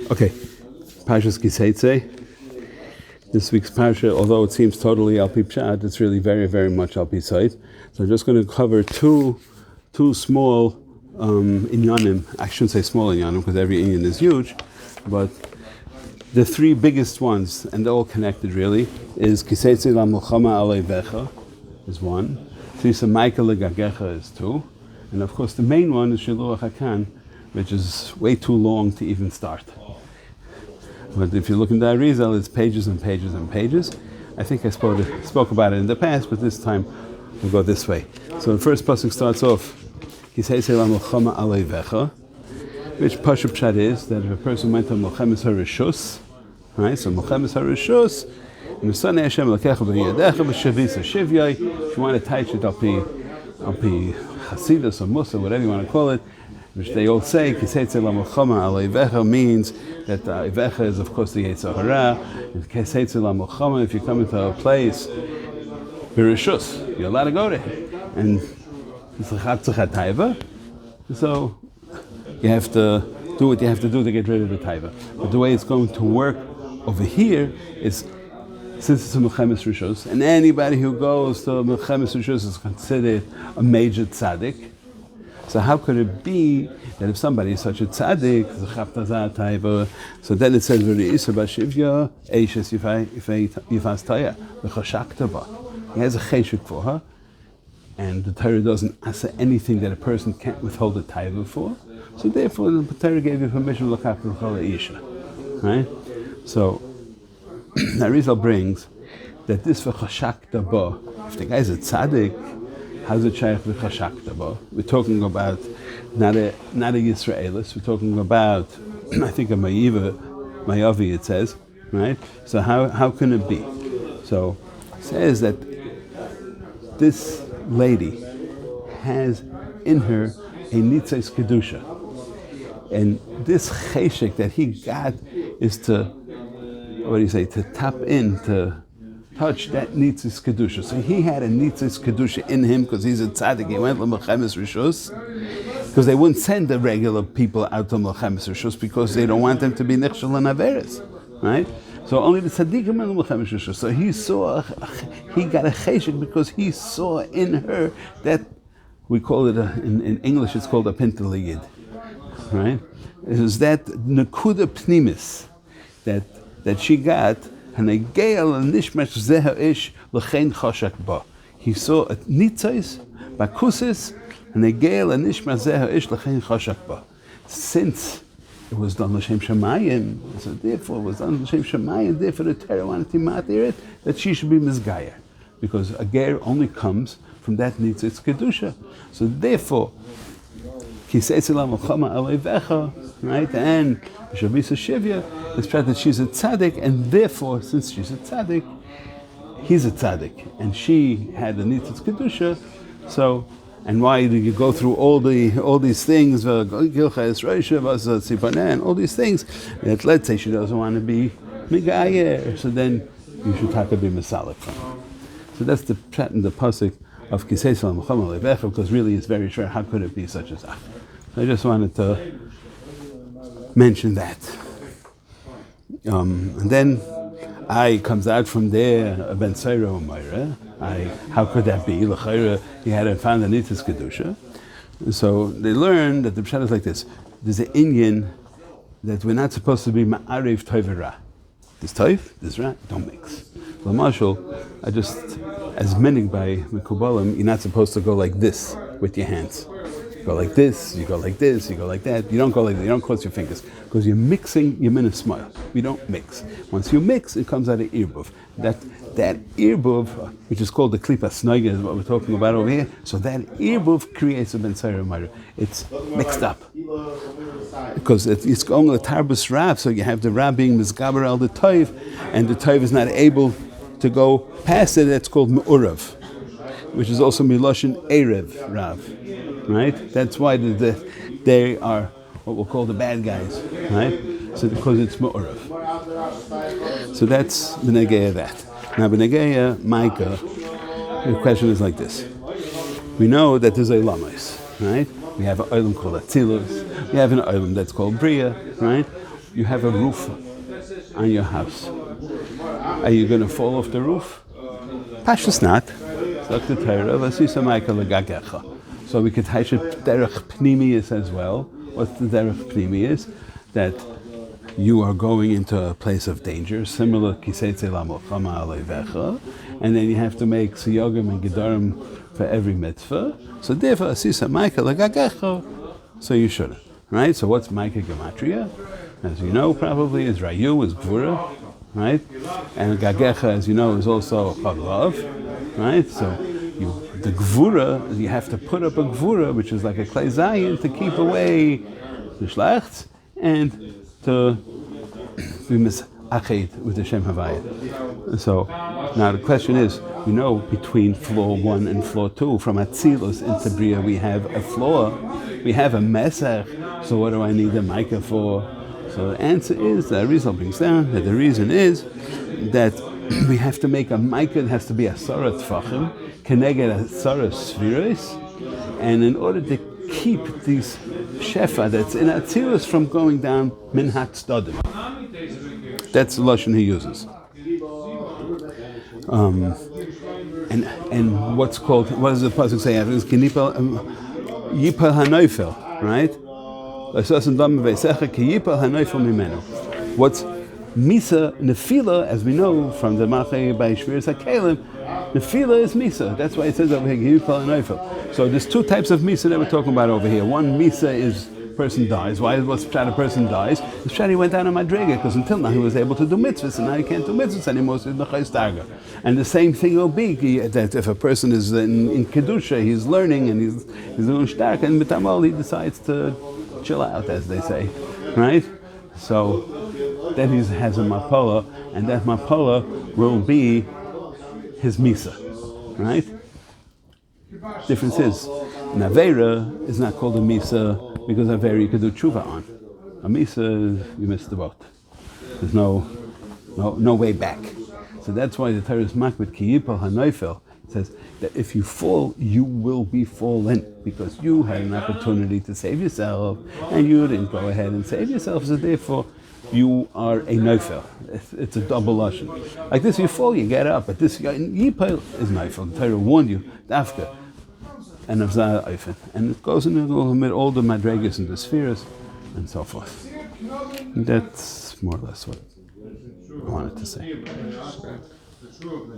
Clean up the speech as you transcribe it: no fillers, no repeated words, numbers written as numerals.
Okay, Parshas Kiseitze. This week's Parsha, although it seems totally Al Pi Pshat, it's really very, very much Al Pi Sait. So I'm just going to cover two small inyanim. I shouldn't say small inyanim because every inyan is huge, but the three biggest ones, and they're all connected really, is Kiseitze la Milchama Aleivecha is one, Tzisa Maika Legagecha is two, and of course the main one is Shiluach HaKan, which is way too long to even start. But if you look in the Arizal, it's pages and pages and pages. I think I spoke about it in the past, but this time we'll go this way. So the first pasuk starts off, Kiseitze la Milchama Aleivecha, which Pashup Pshat is that if a person went to Milchemes HaRishus, right? So Milchemes HaRishus, and the Son Hashem Lakecha B'Yadecha B'Shavisa Shivyai. If you want to touch it, I'll be Hasidus or Musa, whatever you want to call it, which they all say, Kiseitze la Milchama Aleivecha means that the Ivecha is of course the Yetzer Hara, and Kiseitze la Milchama, if you come into a place, B'Rishus, you're allowed to go there. And it's a Chatzach HaTaiva, so you have to do what you have to do to get rid of the Taiva. But the way it's going to work over here is, since it's a Milchemes Rishus, and anybody who goes to Milchemes Rishus is considered a major tzaddik. So how could it be that if somebody is such a tzaddik, so then it says, he has a cheshik for her, and the Torah doesn't answer anything that a person can't withhold a taiva for. So therefore, the Torah gave you permission to look after isha, right? So Arizal brings that this v'chashakta ba, if the guy's a tzaddik, how's it shaykh v'chashakta ba? We're talking about not a Yisraelis. We're talking about I think a Mayavi it says, right? So how can it be? So it says that this lady has in her a nitzes kedusha, and this cheshek that he got is to to tap in, to touch that nitzes kedusha. So he had a nitzes kedusha in him because he's a tzaddik. He went to Milchemes Rishus because they wouldn't send the regular people out to Milchemes Rishus because they don't want them to be nichshel and averes, right? So only the tzaddikim and the Milchemes Rishus. So he got a cheshek because he saw in her that, we call it in English it's called a pintaligid, right? It was that nekuda pnimis that she got. He saw a nitzais, bakusis, and a geil and nishma zeha ish l'chein chashak ba. Since it was done l'shem shemayim, so therefore it was done l'shem shemayim, therefore the Torah wanted to matir it, that she should be mizgayer. Because a ger only comes from that nitzais kedusha. So therefore, Kiseitze la Milchama Aleivecha, right, and Shavisa Shivya, it's true that she's a tzaddik, and therefore, since she's a tzaddik, he's a tzaddik, and she had the nitzitz kedusha. So, and why do you go through all these things? And all these things. And let's say she doesn't want to be migayer, so then you should have to be misalik from her. So that's the pshat in the pasuk of Kiseitze la Milchama Aleivecha, because really it's very short. How could it be such a zach? So I just wanted to mention that. And then I comes out from there, Ben Seira Umayra. How could that be? L'chayra, he hadn't found the nitzis kedusha. So they learned that the pshat is like this. There's an inyan that we're not supposed to be ma'ariv toiv v'ra. This toiv, this ra, don't mix. L'mashal, as meaning by Mekubalim, you're not supposed to go like this with your hands. You go like this, you go like this, you go like that. You don't go like that, you don't cross your fingers. Because you're mixing your minute smile. You don't mix. Once you mix, it comes out of irbuv. That irbuv, which is called the klipa snaiga, is what we're talking about over here. So that irbuv creates a ben seira umayra. It's mixed up. Because it's going the tarbus rab, so you have the rab being mizgaber al the toiv, and the toiv is not able to go past it. That's called me'urav, which is also miloshin erev rav, right? That's why they are what we'll call the bad guys, right? So because it's me'urav. So that's b'negeya that. Now b'negeya Micah, the question is like this. We know that there's a lamas, right? We have an olam called Atzilus. We have an olam that's called Bria, right? you have a roof on your house. Are you going to fall off the roof? Pashas not. So we could teach it derech pnimius as well. What's the derech pnimius? That you are going into a place of danger, similar kiseitze lamolchama alevecha, and then you have to make siyogim and gedarim for every mitzvah. So therefore, asisa maika legagecha, so you shouldn't. Right? So what's maika gematria? As you know, probably is rayu, is gvura, right? And gagecha, as you know, is also chaglav, right? So the gvura, you have to put up a gvura, which is like a klei zayin, to keep away the shlechts and to be misached with the Shem Havaya. So now the question is, we know between floor 1 and floor 2, from Atzilus into Bria, we have a floor, we have a mesach. So what do I need a mica for? So the answer is, the Arizal brings down that the reason is that we have to make a mica. It has to be a Sarah Tfachim, Keneged a Sarah Spheres, and in order to keep these shefa that's in Atzilus from going down Minhat Stadim. That's the lashon he uses. And what's called, what does the pasuk say after this? Yipal hanoifel, right? What's Misa Nefila, as we know from the Machei by Shmiras HaKelim, Nefila is Misa. That's why it says over here, Yipal hanoifel. So there's two types of Misa that we're talking about over here. One Misa is person dies. Why was Pshat a person dies? The Pshat he went down a madriga, because until now he was able to do mitzvahs, and now he can't do mitzvahs anymore, so he's nechayis targa. And the same thing will be that if a person is in Kedusha, he's learning and he's doing shtark, and mitamol he decides to chill out, as they say, right? So then he has a mapola, and that mapola will be his misa, right? Difference is, Navera is not called a misa because Navera you could do tshuva on. A misa, you missed the boat. There's no way back. So that's why the Torah is makbid ki yipal hanoifel. It says that if you fall, you will be fallen, because you had an opportunity to save yourself and you didn't go ahead and save yourself. So therefore, you are a noifel. It's a double lashon. Like this, you fall, you get up. But this yipal is noifel. The Torah warned you, dafka. And it goes into all the madregas and the spheres and so forth. That's more or less what I wanted to say.